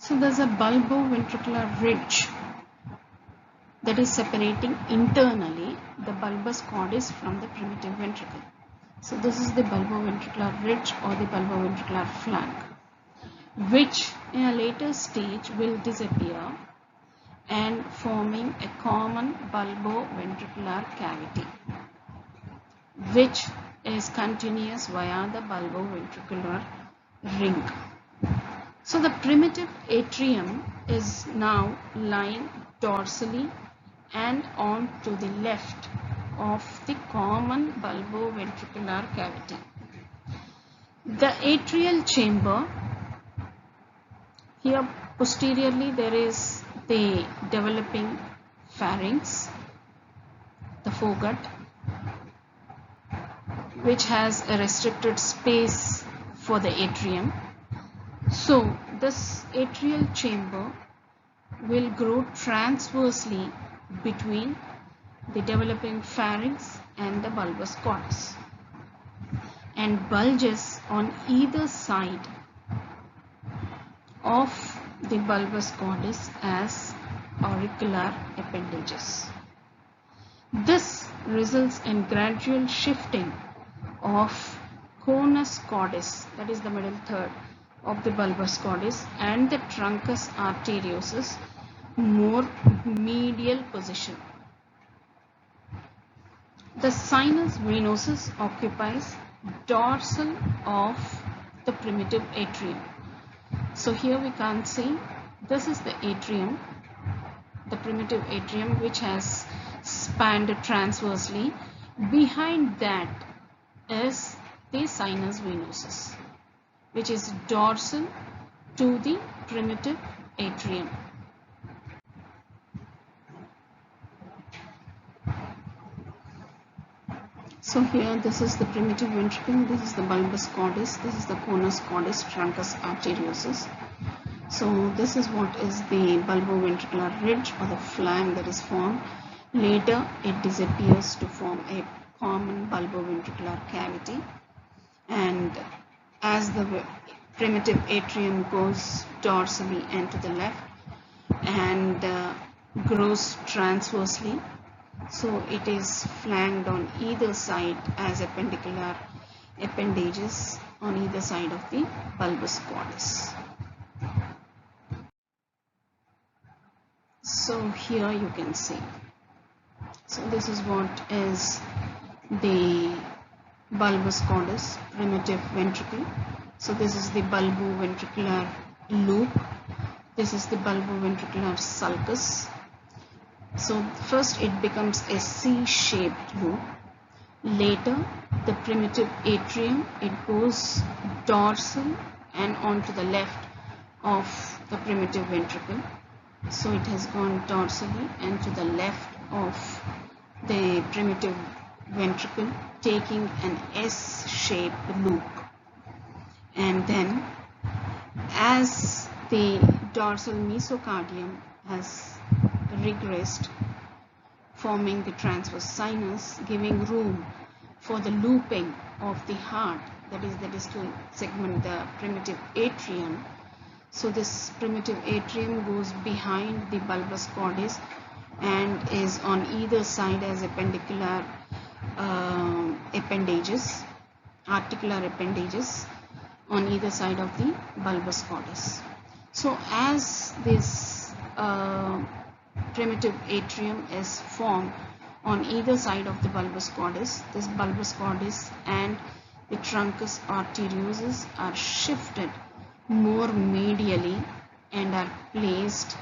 So there's a bulboventricular ridge that is separating internally the bulbous cordis from the primitive ventricle. So this is the bulboventricular ridge or the bulboventricular flank, which in a later stage will disappear and forming a common bulboventricular cavity, which is continuous via the bulboventricular ring. So the primitive atrium is now lying dorsally and on to the left of the common bulboventricular cavity. The atrial chamber, here posteriorly there is the developing pharynx, the foregut, which has a restricted space for the atrium. So this atrial chamber will grow transversely between the developing pharynx and the bulbous cordis and bulges on either side of the bulbous cordis as auricular appendages. This results in gradual shifting of conus cordis, that is the middle third of the bulbous cordis, and the truncus arteriosus more medial position. The sinus venosus occupies dorsal of the primitive atrium. So here we can see this is the atrium, the primitive atrium, which has spanned transversely. Behind that is the sinus venosus, which is dorsal to the primitive atrium. So here this is the primitive ventricle, this is the bulbous cordis, this is the conus cordis, truncus arteriosus. So this is what is the bulboventricular ridge or the flank that is formed. Later it disappears to form a common bulboventricular cavity, and as the primitive atrium goes dorsally and to the left and grows transversely, so it is flanked on either side as appendicular appendages on either side of the bulbous cordis. So here you can see. So this is what is the bulbous cordis, primitive ventricle. So this is the bulboventricular loop. This is the bulboventricular sulcus. So first it becomes a C-shaped loop. Later the primitive atrium, it goes dorsal and onto the left of the primitive ventricle. So it has gone dorsally and to the left of the primitive ventricle, taking an S-shaped loop. And then as the dorsal mesocardium has regressed, forming the transverse sinus, giving room for the looping of the heart, that is the distal segment, the primitive atrium. So this primitive atrium goes behind the bulbous cordis and is on either side as appendicular appendages, articular appendages on either side of the bulbous cordis. So as this primitive atrium is formed on either side of the bulbous cordis, this bulbous cordis and the truncus arteriosus are shifted more medially and are placed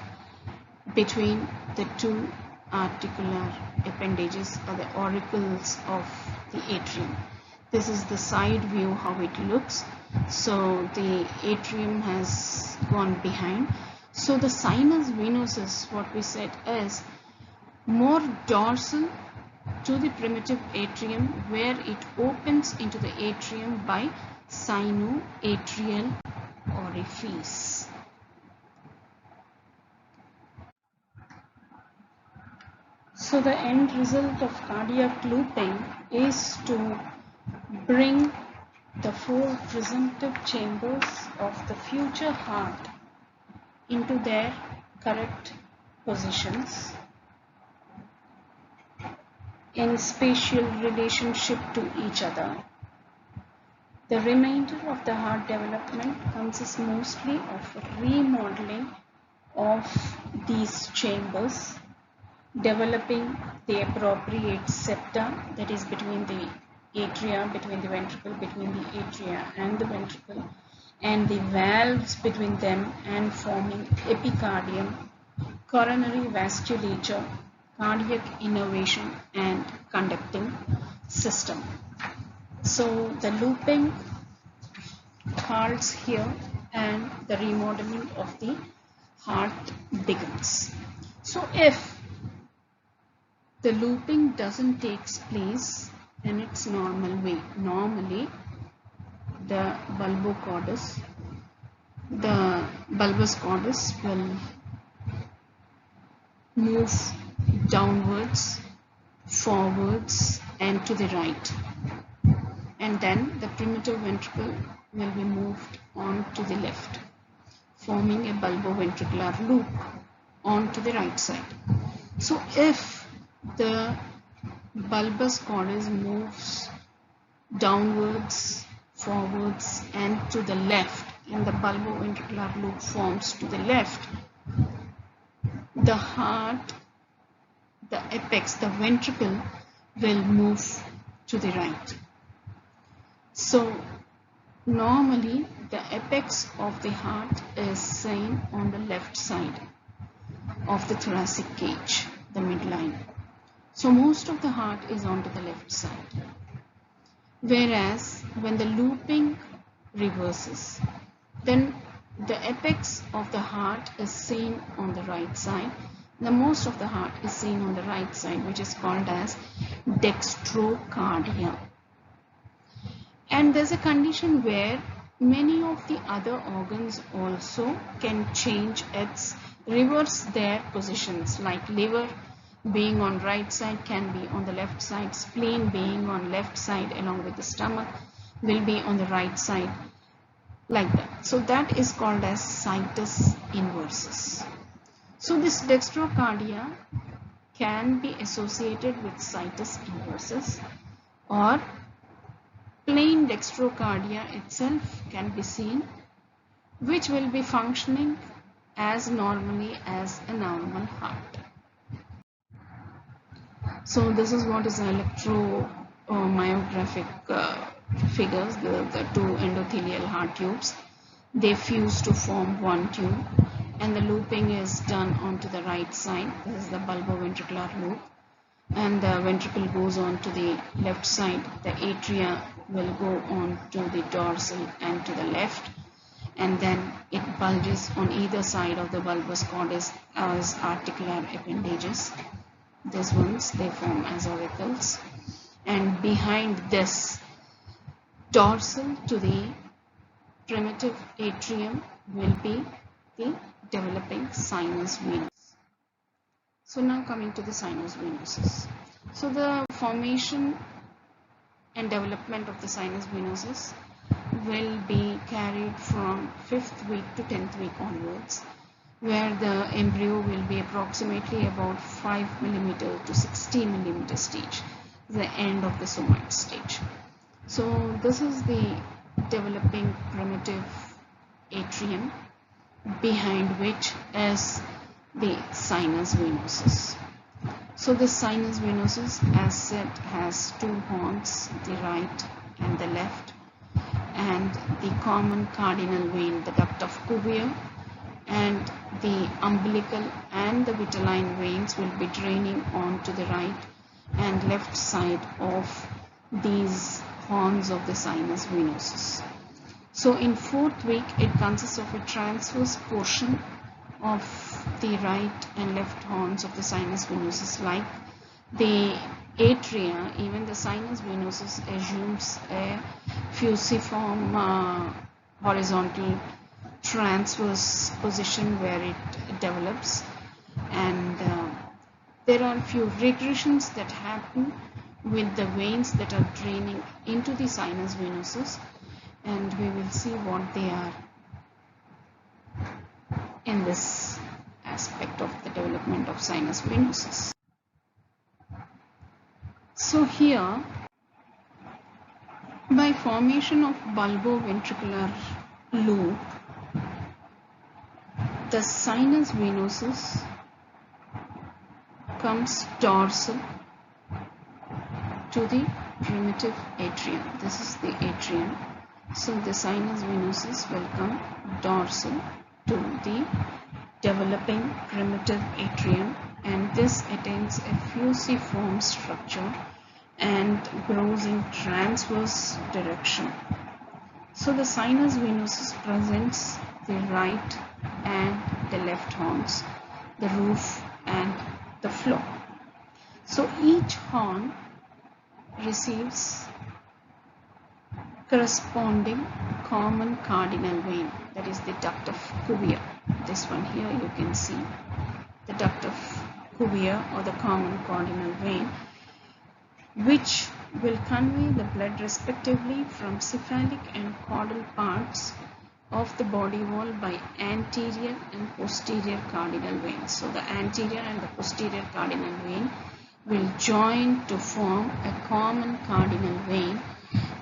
between the two articular appendages or the auricles of the atrium. This is the side view how it looks. So the atrium has gone behind. So the sinus venosus, what we said, is more dorsal to the primitive atrium, where it opens into the atrium by sinoatrial orifice. So the end result of cardiac looping is to bring the four presumptive chambers of the future heart into their correct positions in spatial relationship to each other. The remainder of the heart development consists mostly of remodeling of these chambers, developing the appropriate septa, that is between the atria, between the ventricle, between the atria and the ventricle, and the valves between them, and forming epicardium, coronary vasculature, cardiac innervation and conducting system. So the looping halts here and the remodeling of the heart begins. So if the looping doesn't take place in its normal way, normally the bulbous cordus will move downwards, forwards and to the right, and then the primitive ventricle will be moved on to the left, forming a bulboventricular loop on to the right side. So if the bulbous cordus moves downwards, forwards and to the left, and the bulboventricular loop forms to the left, the heart, the apex, the ventricle will move to the right. So normally the apex of the heart is seen on the left side of the thoracic cage, the midline. So most of the heart is onto the left side. Whereas when the looping reverses, then the apex of the heart is seen on the right side. The most of the heart is seen on the right side, which is called as dextrocardia. And there's a condition where many of the other organs also can change reverse their positions, like liver being on right side can be on the left side, spleen being on left side along with the stomach will be on the right side, like that. So that is called as situs inversus. So this dextrocardia can be associated with situs inversus, or plain dextrocardia itself can be seen, which will be functioning as normally as a normal heart. So this is what is electromyographic figures, the two endothelial heart tubes. They fuse to form one tube, and the looping is done onto the right side. This is the bulboventricular loop, and the ventricle goes on to the left side. The atria will go on to the dorsal and to the left, and then it bulges on either side of the bulbous cordus as articular appendages. These ones, they form as auricles, and behind this dorsal to the primitive atrium will be the developing sinus venous. So now coming to the sinus venosus. So the formation and development of the sinus venosus will be carried from 5th week to 10th week onwards, where the embryo will be approximately about 5 mm to 60 mm stage, the end of the somite stage. So this is the developing primitive atrium, behind which is the sinus venosus. So the sinus venosus, as said, has two horns, the right and the left, and the common cardinal vein, the duct of Cuvier, and the umbilical and the vitelline veins will be draining on to the right and left side of these horns of the sinus venosus. So in 4th week, it consists of a transverse portion of the right and left horns of the sinus venosus. Like the atria, even the sinus venosus assumes a fusiform horizontal transverse position where it develops, and there are few regressions that happen with the veins that are draining into the sinus venosus, and we will see what they are. in this aspect of the development of sinus venosus. So here, by formation of bulboventricular loop, the sinus venosus comes dorsal to the primitive atrium. This is the atrium. So the sinus venosus will come dorsal to the developing primitive atrium, and this attains a fusiform structure and grows in transverse direction. So the sinus venosus presents the right and the left horns, the roof and the floor. So each horn receives corresponding common cardinal vein, that is the duct of Cuvier. This one here you can see the duct of Cuvier, or the common cardinal vein, which will convey the blood respectively from cephalic and caudal parts of the body wall by anterior and posterior cardinal veins. So the anterior and the posterior cardinal vein will join to form a common cardinal vein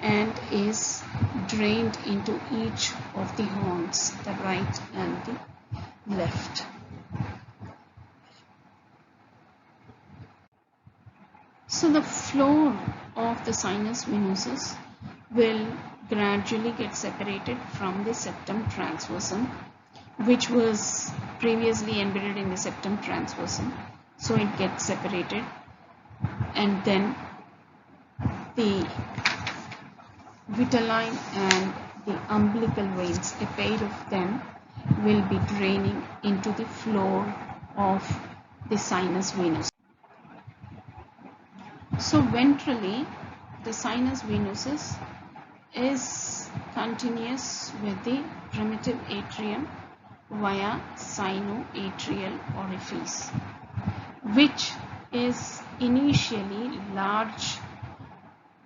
and is drained into each of the horns, the right and the left. So the floor of the sinus venosus will gradually get separated from the septum transversum, which was previously embedded in the septum transversum. So it gets separated, and then the vitelline and the umbilical veins, a pair of them, will be draining into the floor of the sinus venous. So ventrally, the sinus venosus is continuous with the primitive atrium via sinoatrial orifice, which is initially large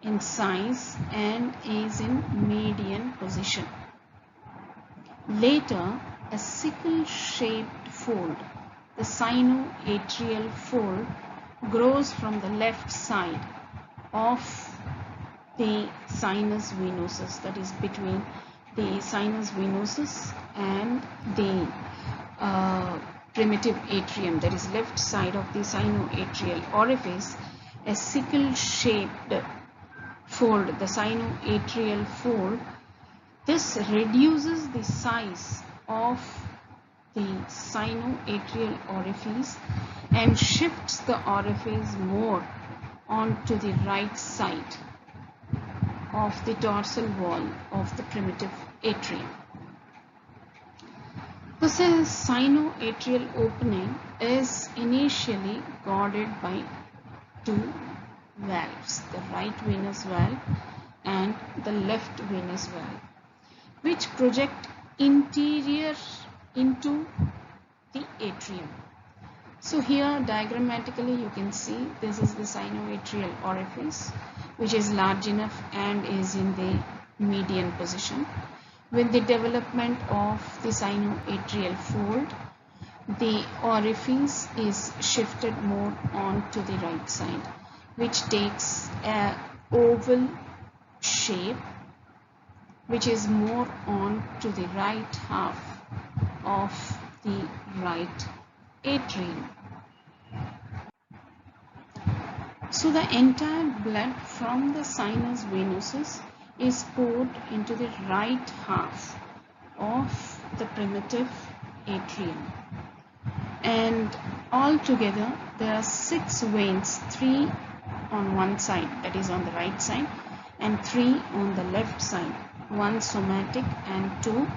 in size and is in median position. Later, a sickle-shaped fold, the sinoatrial fold, grows from the left side of the sinus venosus, that is between the sinus venosus and the primitive atrium, that is left side of the sinoatrial orifice. A sickle-shaped fold, the sinoatrial fold, this reduces the size of the sinoatrial orifice and shifts the orifice more onto the right side of the dorsal wall of the primitive atrium. This sinoatrial opening is initially guarded by two valves, the right venous valve and the left venous valve, which project interior into the atrium. So here diagrammatically you can see this is the sinoatrial orifice, which is large enough and is in the median position. With the development of the sinoatrial fold, the orifice is shifted more onto the right side, which takes an oval shape, which is more on to the right half of the right atrium. So the entire blood from the sinus venosus is poured into the right half of the primitive atrium, and altogether there are 6 veins, 3 on one side, that is on the right side, and 3 on the left side, 1 somatic and 2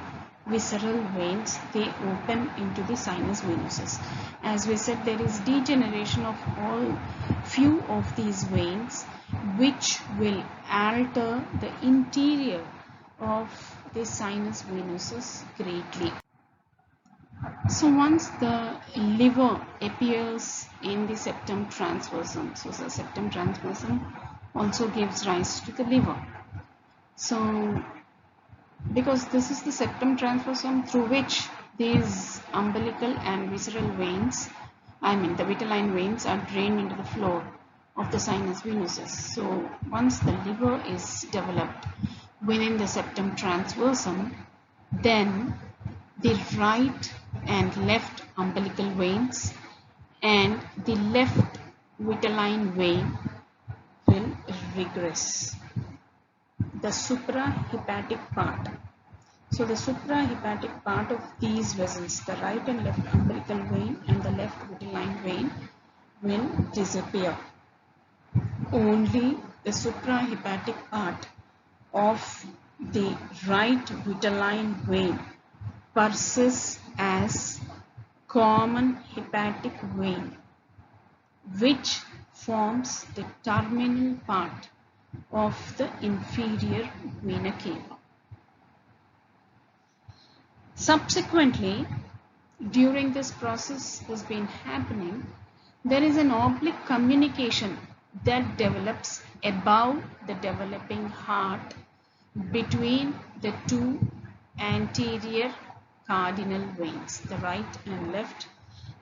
visceral veins. They open into the sinus venosus. As we said, there is degeneration of all few of these veins, which will alter the interior of the sinus venosus greatly. So once the liver appears in the septum transversum, so the septum transversum also gives rise to the liver. So because this is the septum transversum through which these umbilical and visceral veins, the vitelline veins, are drained into the floor of the sinus venosus. So once the liver is developed within the septum transversum, then the right and left umbilical veins and the left vitelline vein will regress. The suprahepatic part. So the suprahepatic part of these vessels, the right and left umbilical vein and the left vitelline vein, will disappear. Only the suprahepatic part of the right vitelline vein persists as common hepatic vein, which forms the terminal part of the inferior vena cava. Subsequently, during this process has been happening, there is an oblique communication that develops above the developing heart between the two anterior cardinal veins, the right and left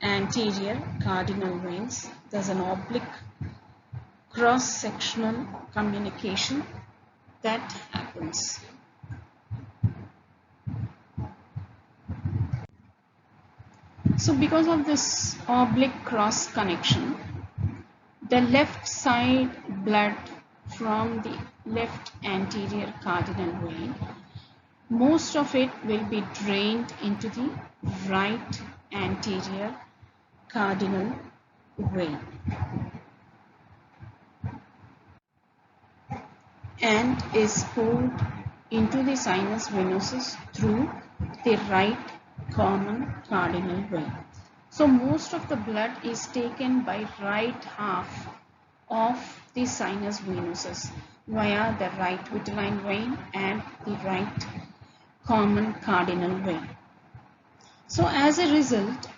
anterior cardinal veins. There's an oblique cross-sectional communication that happens. So because of this oblique cross connection, the left side blood from the left anterior cardinal vein, most of it will be drained into the right anterior cardinal vein and is poured into the sinus venosus through the right common cardinal vein. So most of the blood is taken by right half of the sinus venosus via the right vitelline vein and the right common cardinal vein. So as a result,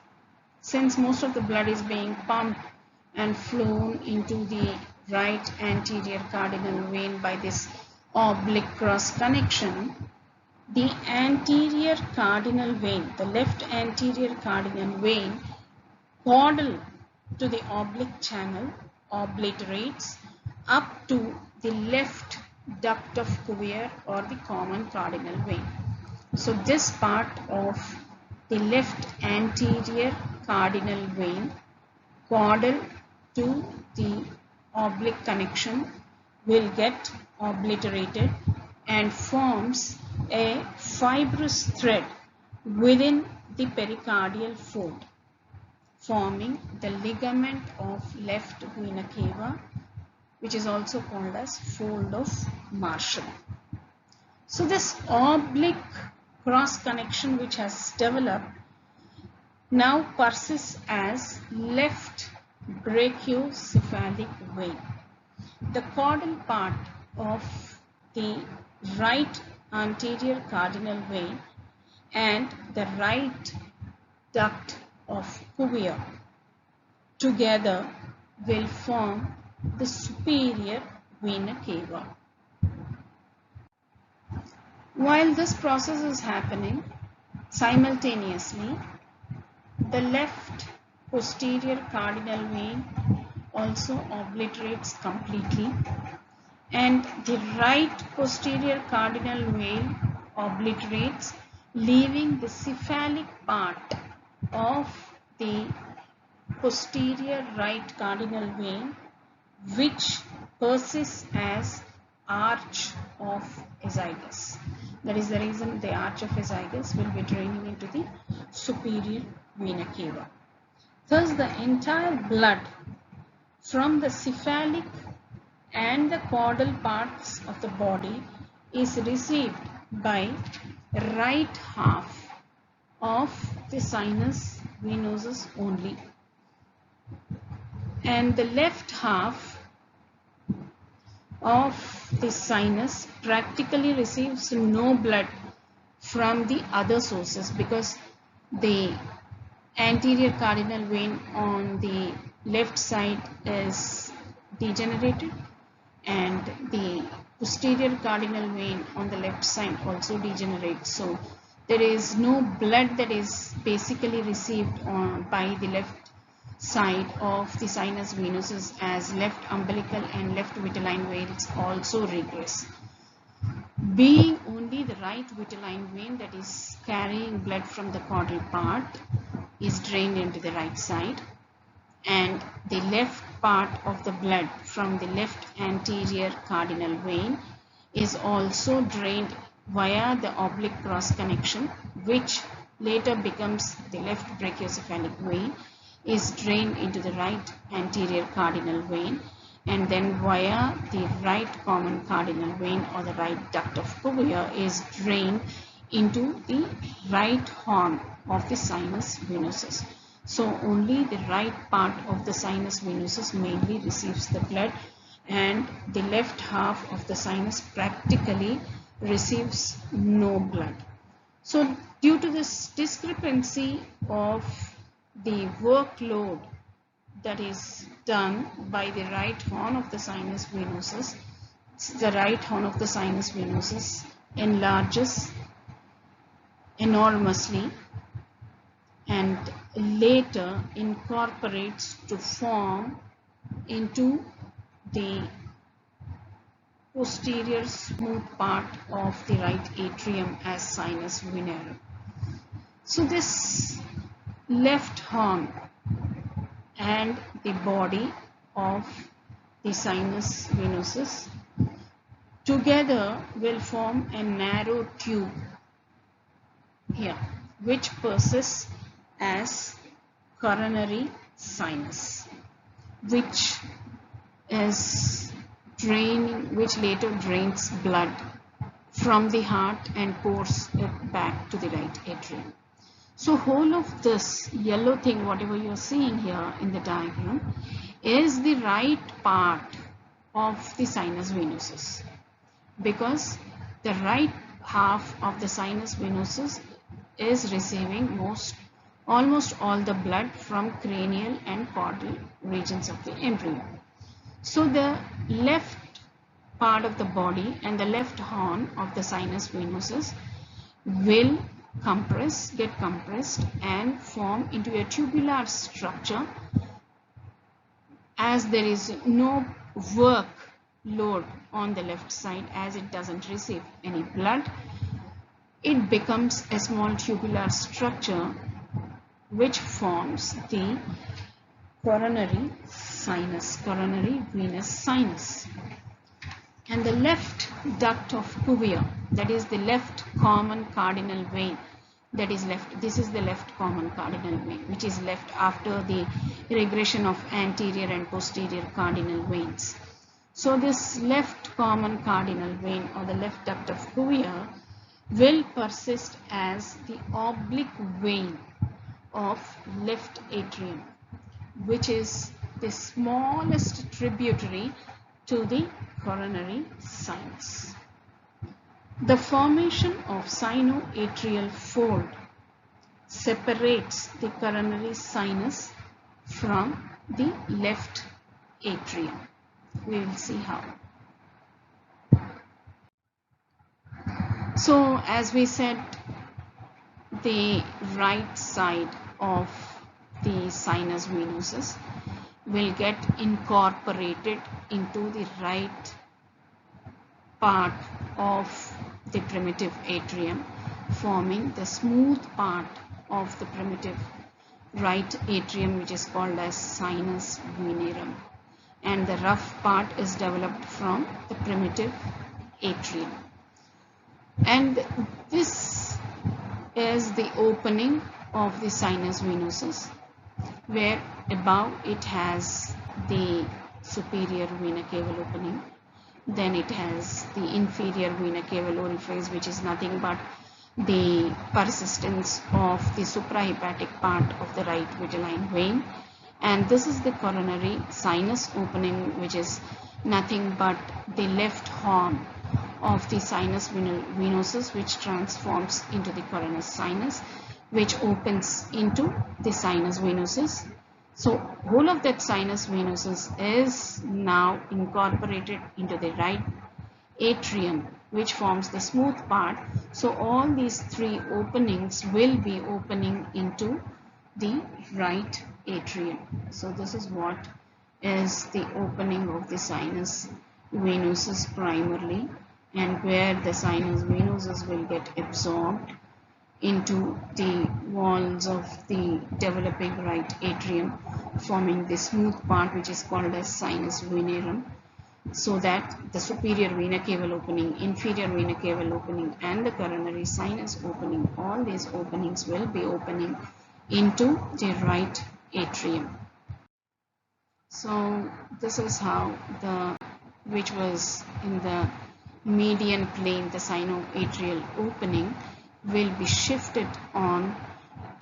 since most of the blood is being pumped and flown into the right anterior cardinal vein by this oblique cross connection, the anterior cardinal vein, the left anterior cardinal vein, caudal to the oblique channel, obliterates up to the left duct of Cuvier or the common cardinal vein. So this part of the left anterior cardinal vein, caudal to the oblique connection, will get obliterated and forms a fibrous thread within the pericardial fold, forming the ligament of left vena cava, which is also called as fold of Marshall. So this oblique cross connection which has developed now persists as left brachiocephalic vein. The caudal part of the right anterior cardinal vein and the right duct of Cuvier together will form the superior vena cava. While this process is happening, simultaneously, the left posterior cardinal vein also obliterates completely, and the right posterior cardinal vein obliterates, leaving the cephalic part of the posterior right cardinal vein, which persists as arch of azygos. That is the reason the arch of azygos will be draining into the superior vena cava. Thus, the entire blood from the cephalic and the caudal parts of the body is received by right half of the sinus venosus only, and the left half of the sinus practically receives no blood from the other sources, because the anterior cardinal vein on the left side is degenerated and the posterior cardinal vein on the left side also degenerates. So there is no blood that is basically received by the left side of the sinus venosus, as left umbilical and left vitelline veins also regress. Being only the right vitelline vein that is carrying blood from the caudal part is drained into the right side, and the left part of the blood from the left anterior cardinal vein is also drained via the oblique cross connection, which later becomes the left brachiocephalic vein, is drained into the right anterior cardinal vein, and then via the right common cardinal vein or the right duct of Cuvier is drained into the right horn of the sinus venosus. So only the right part of the sinus venosus mainly receives the blood, and the left half of the sinus practically receives no blood. So due to this discrepancy of the workload that is done by the right horn of the sinus venosus, the right horn of the sinus venosus enlarges enormously and later incorporates to form into the posterior smooth part of the right atrium as sinus venerum. So this left horn and the body of the sinus venosus together will form a narrow tube here, which persists as coronary sinus, which later drains blood from the heart and pours it back to the right atrium. So whole of this yellow thing, whatever you are seeing here in the diagram, is the right part of the sinus venosus, because the right half of the sinus venosus is receiving almost all the blood from cranial and caudal regions of the embryo. So the left part of the body and the left horn of the sinus venosus will get compressed and form into a tubular structure. As there is no workload on the left side, as it doesn't receive any blood, it becomes a small tubular structure which forms the coronary venous sinus. And the left duct of Cuvier, that is the left common cardinal vein, this is the left common cardinal vein, which is left after the regression of anterior and posterior cardinal veins. So this left common cardinal vein or the left duct of Cuvier will persist as the oblique vein of left atrium, which is the smallest tributary to the coronary sinus. The formation of sinoatrial fold separates the coronary sinus from the left atrium. We will see how. So as we said, the right side of the sinus venosus will get incorporated into the right part of the primitive atrium, forming the smooth part of the primitive right atrium, which is called as sinus venerum, and the rough part is developed from the primitive atrium. And this is the opening of the sinus venosus, where above it has the superior vena cava opening, then it has the inferior vena cava orifice, which is nothing but the persistence of the suprahepatic part of the right vitelline vein, and this is the coronary sinus opening, which is nothing but the left horn of the sinus venosus, which transforms into the coronary sinus, which opens into the sinus venosus. So whole of that sinus venosus is now incorporated into the right atrium which forms the smooth part. So all these three openings will be opening into the right atrium. So this is what is the opening of the sinus venosus primarily, and where the sinus venosus will get absorbed into the walls of the developing right atrium, forming the smooth part which is called as sinus venerum, so that the superior vena cava opening, inferior vena cava opening, and the coronary sinus opening, all these openings will be opening into the right atrium. So this is how which was in the median plane, the sinoatrial opening will be shifted on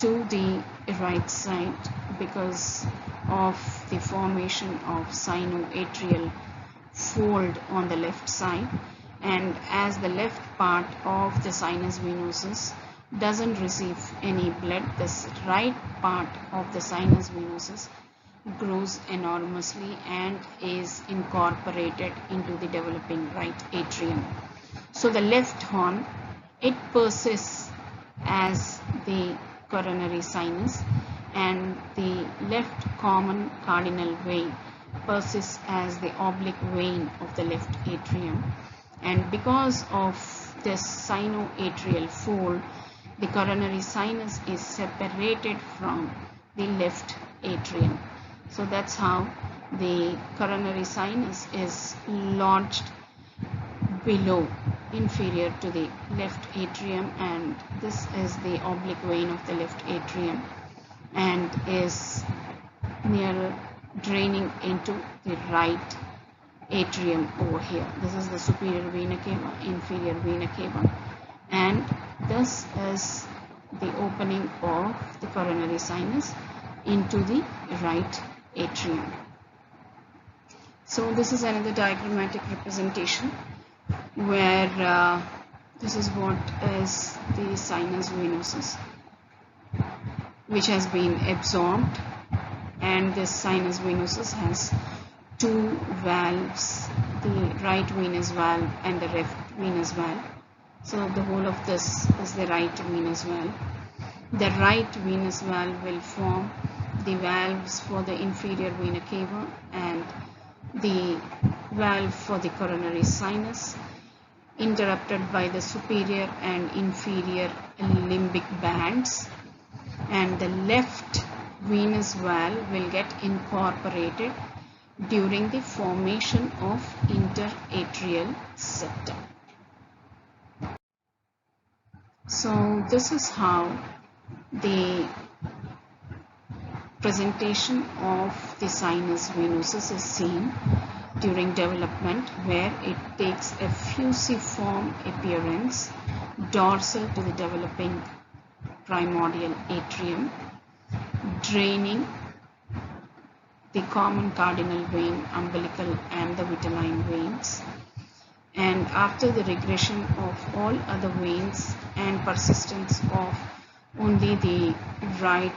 to the right side because of the formation of sinoatrial fold on the left side, and as the left part of the sinus venosus doesn't receive any blood, this right part of the sinus venosus grows enormously and is incorporated into the developing right atrium. So the left horn, it persists as the coronary sinus, and the left common cardinal vein persists as the oblique vein of the left atrium. And because of this sinoatrial fold, the coronary sinus is separated from the left atrium. So that's how the coronary sinus is lodged below, inferior to the left atrium, and this is the oblique vein of the left atrium and is near draining into the right atrium over here. This is the superior vena cava, inferior vena cava, and this is the opening of the coronary sinus into the right atrium. So this is another diagrammatic representation where this is what is the sinus venosus, which has been absorbed, and this sinus venosus has two valves, the right venous valve and the left venous valve. So the whole of this is the right venous valve. The right venous valve will form the valves for the inferior vena cava and the valve for the coronary sinus, interrupted by the superior and inferior limbic bands, and the left venous valve will get incorporated during the formation of interatrial septum. So this is how the presentation of the sinus venosus is seen during development, where it takes a fusiform appearance dorsal to the developing primordial atrium, draining the common cardinal vein, umbilical and the vitelline veins, and after the regression of all other veins and persistence of only the right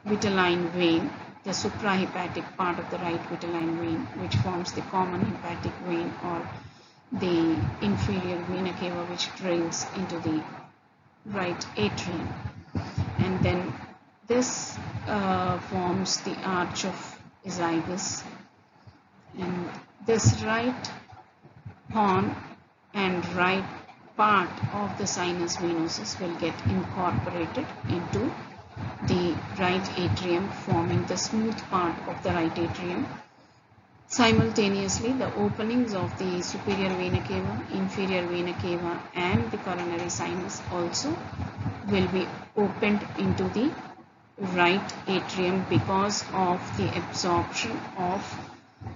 vitelline vein, the suprahepatic part of the right vitelline vein, which forms the common hepatic vein, or the inferior vena cava, which drains into the right atrium, and then this forms the arch of azygos, and this right horn and right part of the sinus venosus will get incorporated into the right atrium, forming the smooth part of the right atrium. Simultaneously, the openings of the superior vena cava, inferior vena cava and the coronary sinus also will be opened into the right atrium because of the absorption of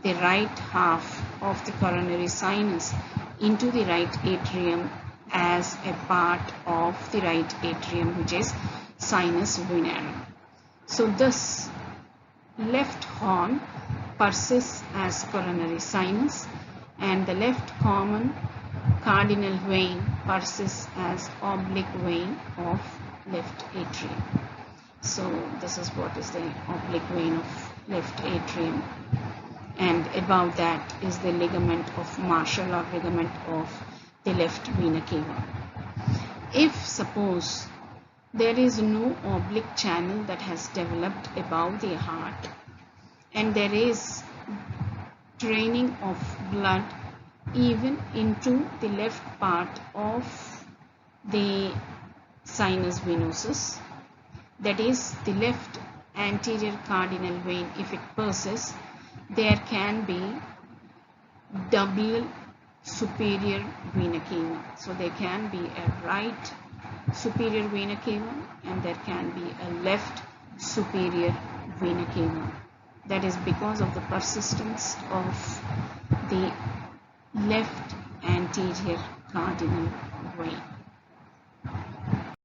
the right half of the coronary sinus into the right atrium as a part of the right atrium, which is sinus venerum. So this left horn persists as coronary sinus, and the left common cardinal vein persists as oblique vein of left atrium. So this is what is the oblique vein of left atrium. and above that is the ligament of Marshall or ligament of the left vena cava. If suppose there is no oblique channel that has developed above the heart and there is draining of blood even into the left part of the sinus venosus, that is the left anterior cardinal vein, if it persists, there can be double superior vena cava. So there can be a right superior vena cava and there can be a left superior vena cava. That is because of the persistence of the left anterior cardinal vein.